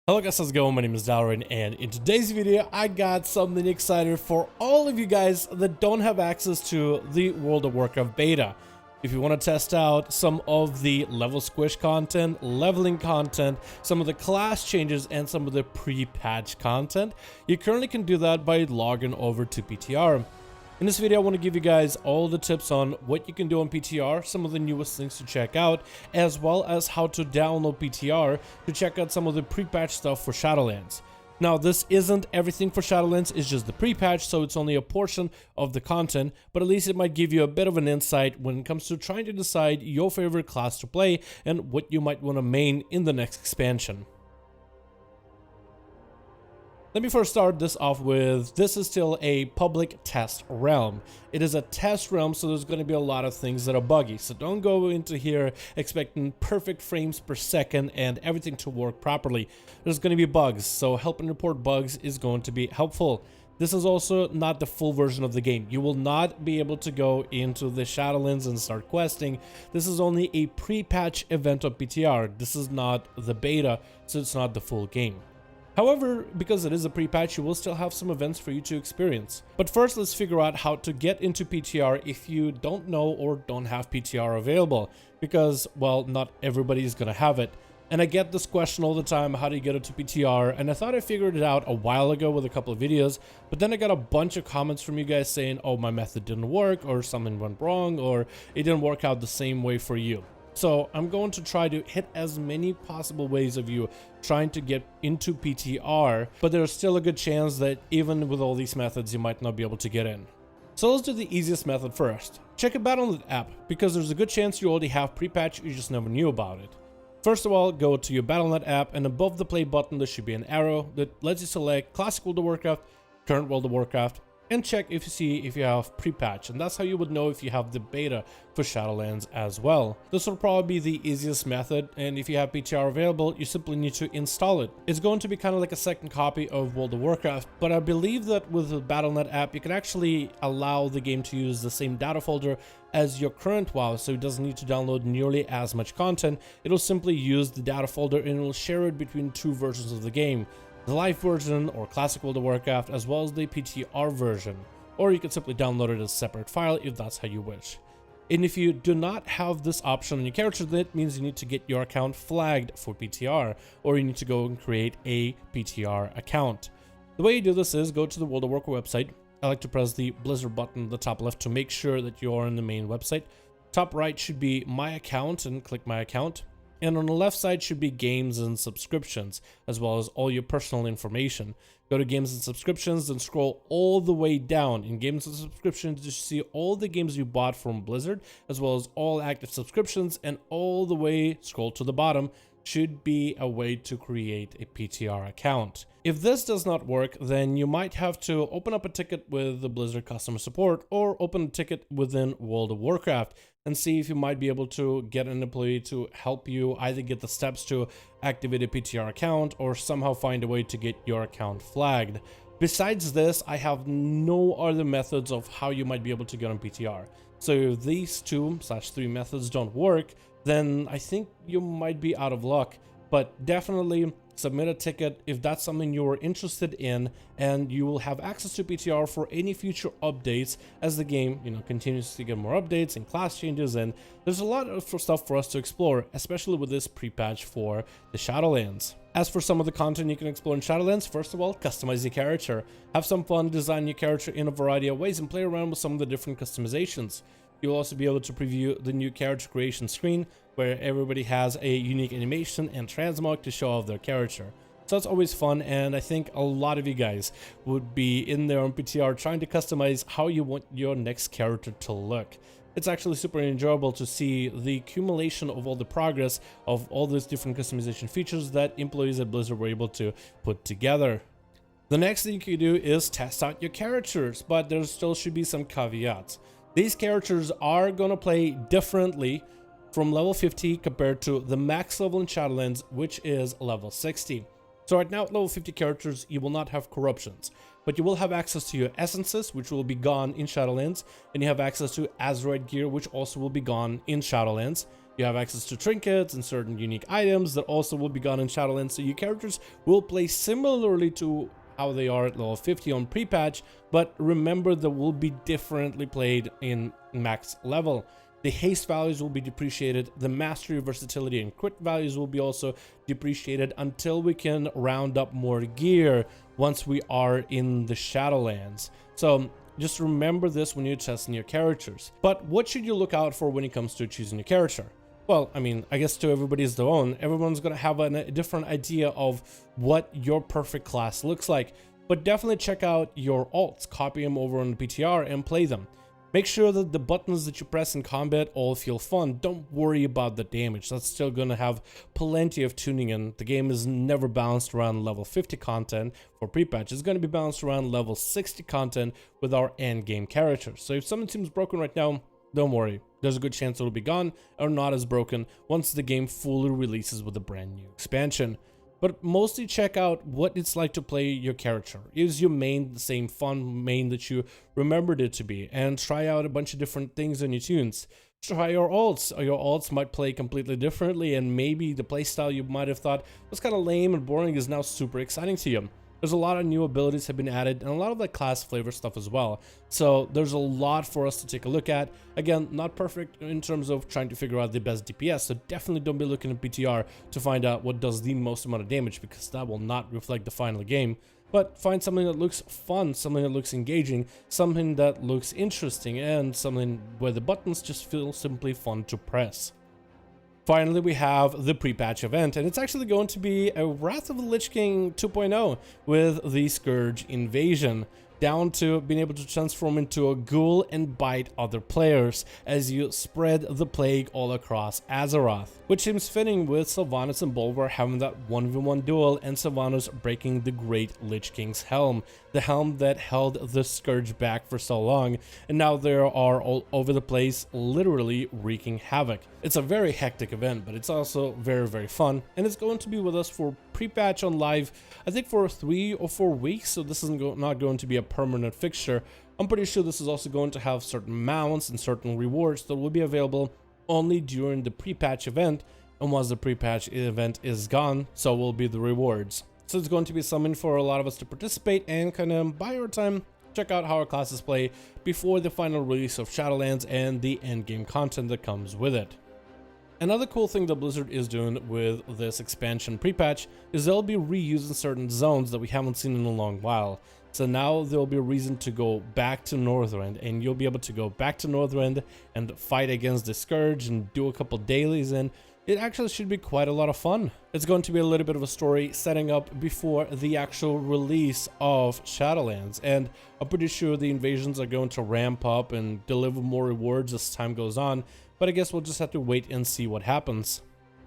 Hello guys, how's it going? My name is Dalaran, and in today's video I got something exciting for all of you guys that don't have access to the World of Warcraft beta. If you want to test out some of the level squish content, leveling content, some of the class changes, and some of the pre-patch content, you currently can do that by logging over to PTR. In this video, I want to give you guys all the tips on what you can do on PTR, some of the newest things to check out, as well as how to download PTR to check out some of the pre-patch stuff for Shadowlands. Now, this isn't everything for Shadowlands, it's just the pre-patch, so it's only a portion of the content, but at least it might give you a bit of an insight when it comes to trying to decide your favorite class to play and what you might want to main in the next expansion. Let me first start this off with, this is still a public test realm. It is a test realm, so there's going to be a lot of things that are buggy. So don't go into here expecting perfect frames per second and everything to work properly. There's going to be bugs, so helping report bugs is going to be helpful. This is also not the full version of the game. You will not be able to go into the Shadowlands and start questing. This is only a pre-patch event of PTR. This is not the beta, so it's not the full game. However, because it is a pre-patch, you will still have some events for you to experience. But first, let's figure out how to get into PTR if you don't know or don't have PTR available. Because, well, not everybody is going to have it. And I get this question all the time, how do you get into PTR? And I thought I figured it out a while ago with a couple of videos, but then I got a bunch of comments from you guys saying, oh, my method didn't work, or something went wrong, or it didn't work out the same way for you. So I'm going to try to hit as many possible ways of you trying to get into PTR, but there's still a good chance that even with all these methods, you might not be able to get in. So let's do the easiest method first. Check a Battle.net app, because there's a good chance you already have pre-patch, you just never knew about it. First of all, go to your Battle.net app, and above the play button there should be an arrow that lets you select Classic World of Warcraft, Current World of Warcraft, and check if you have pre-patch, and that's how you would know if you have the beta for Shadowlands as well. This will probably be the easiest method, and if you have PTR available, you simply need to install it. It's going to be kind of like a second copy of World of Warcraft, but I believe that with the Battle.net app, you can actually allow the game to use the same data folder as your current WoW, so it doesn't need to download nearly as much content. It'll simply use the data folder and it'll share it between two versions of the game. The live version or classic World of Warcraft, as well as the PTR version, or you can simply download it as a separate file if that's how you wish. And if you do not have this option on your character, that means you need to get your account flagged for PTR, or you need to go and create a PTR account. The way you do this is go to the World of Warcraft website. I like to press the Blizzard button at the top left to make sure that you're in the main website. Top right should be My Account, and click My Account. And on the left side should be games and subscriptions, as well as all your personal information. Go to games and subscriptions, then scroll all the way down. In games and subscriptions, you see all the games you bought from Blizzard, as well as all active subscriptions, and all the way, scroll to the bottom, should be a way to create a PTR account. If this does not work, then you might have to open up a ticket with the Blizzard customer support, or open a ticket within World of Warcraft and see if you might be able to get an employee to help you either get the steps to activate a PTR account or somehow find a way to get your account flagged. Besides this, I have no other methods of how you might be able to get on PTR. So if these 2/3 methods don't work, then I think you might be out of luck. But definitely submit a ticket if that's something you're interested in, and you will have access to PTR for any future updates as the game, continues to get more updates and class changes, and there's a lot of stuff for us to explore, especially with this pre-patch for the Shadowlands. As for some of the content you can explore in Shadowlands, first of all, customize your character. Have some fun, design your character in a variety of ways, and play around with some of the different customizations. You'll also be able to preview the new character creation screen, where everybody has a unique animation and transmog to show off their character. So that's always fun, and I think a lot of you guys would be in there on PTR trying to customize how you want your next character to look. It's actually super enjoyable to see the accumulation of all the progress of all these different customization features that employees at Blizzard were able to put together. The next thing you can do is test out your characters, but there still should be some caveats. These characters are going to play differently from level 50 compared to the max level in Shadowlands, which is level 60. So right now at level 50 characters, you will not have corruptions, but you will have access to your essences, which will be gone in Shadowlands, and you have access to Azeroth gear, which also will be gone in Shadowlands. You have access to trinkets and certain unique items that also will be gone in Shadowlands, so your characters will play similarly to how they are at level 50 on pre-patch, but remember they will be differently played in max level. The haste values will be depreciated, the mastery, versatility, and crit values will be also depreciated until we can round up more gear once we are in the Shadowlands. So just remember this when you're testing your characters. But what should you look out for when it comes to choosing your character? Well, I mean, I guess to everybody's their own. Everyone's going to have a different idea of what your perfect class looks like. But definitely check out your alts, copy them over on the PTR and play them. Make sure that the buttons that you press in combat all feel fun. Don't worry about the damage. That's still going to have plenty of tuning in. The game is never balanced around level 50 content for pre-patch. It's going to be balanced around level 60 content with our end game characters. So if something seems broken right now, don't worry. There's a good chance it'll be gone or not as broken once the game fully releases with a brand new expansion. But mostly check out what it's like to play your character. Is your main the same fun main that you remembered it to be? And try out a bunch of different things in your tunes. Try your alts. Your alts might play completely differently, and maybe the playstyle you might have thought was kind of lame and boring is now super exciting to you. There's a lot of new abilities have been added and a lot of the class flavor stuff as well. So there's a lot for us to take a look at. Again, not perfect in terms of trying to figure out the best DPS. So definitely don't be looking at PTR to find out what does the most amount of damage, because that will not reflect the final game. But find something that looks fun, something that looks engaging, something that looks interesting, and something where the buttons just feel simply fun to press. Finally, we have the pre-patch event, and it's actually going to be a Wrath of the Lich King 2.0 with the Scourge invasion, down to being able to transform into a ghoul and bite other players as you spread the plague all across Azeroth, which seems fitting with Sylvanas and Bolvar having that 1v1 duel and Sylvanas breaking the Great Lich King's helm, the helm that held the Scourge back for so long, and now they are all over the place, literally wreaking havoc. It's a very hectic event, but it's also very, very fun, and it's going to be with us for pre-patch on live, I think for 3 or 4 weeks, so this is not going to be a permanent fixture. I'm pretty sure this is also going to have certain mounts and certain rewards that will be available only during the pre-patch event, and once the pre-patch event is gone, so will be the rewards. So it's going to be something for a lot of us to participate and kind of buy our time, check out how our classes play before the final release of Shadowlands and the endgame content that comes with it. Another cool thing that Blizzard is doing with this expansion pre-patch is they'll be reusing certain zones that we haven't seen in a long while. So now there'll be a reason to go back to Northrend, and you'll be able to go back to Northrend and fight against the Scourge and do a couple dailies, and it actually should be quite a lot of fun. It's going to be a little bit of a story setting up before the actual release of Shadowlands, and I'm pretty sure the invasions are going to ramp up and deliver more rewards as time goes on, but I guess we'll just have to wait and see what happens.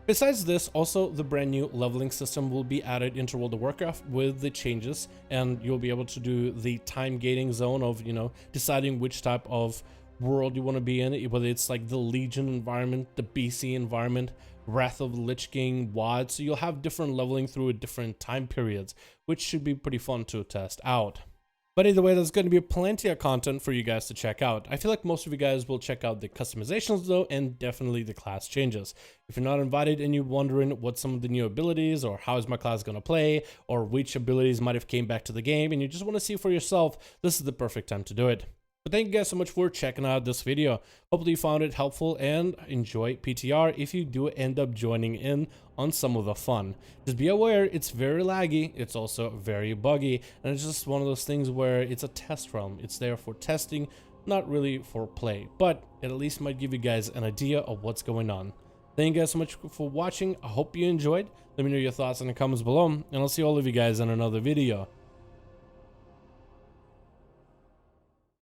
Besides this, also the brand new leveling system will be added into World of Warcraft with the changes, and you'll be able to do the time gating zone of, deciding which type of world you want to be in, whether it's like the Legion environment, the BC environment, Wrath of the Lich King, WoD, so you'll have different leveling through different time periods, which should be pretty fun to test out. But either way, there's going to be plenty of content for you guys to check out. I feel like most of you guys will check out the customizations though, and definitely the class changes. If you're not invited and you're wondering what some of the new abilities or how is my class going to play or which abilities might have came back to the game and you just want to see for yourself, this is the perfect time to do it. But thank you guys so much for checking out this video. Hopefully you found it helpful and enjoy PTR if you do end up joining in on some of the fun. Just be aware it's very laggy, it's also very buggy, and it's just one of those things where it's a test realm. It's there for testing, not really for play, but it at least might give you guys an idea of what's going on. Thank you guys so much for watching. I hope you enjoyed. Let me know your thoughts in the comments below, and I'll see all of you guys in another video.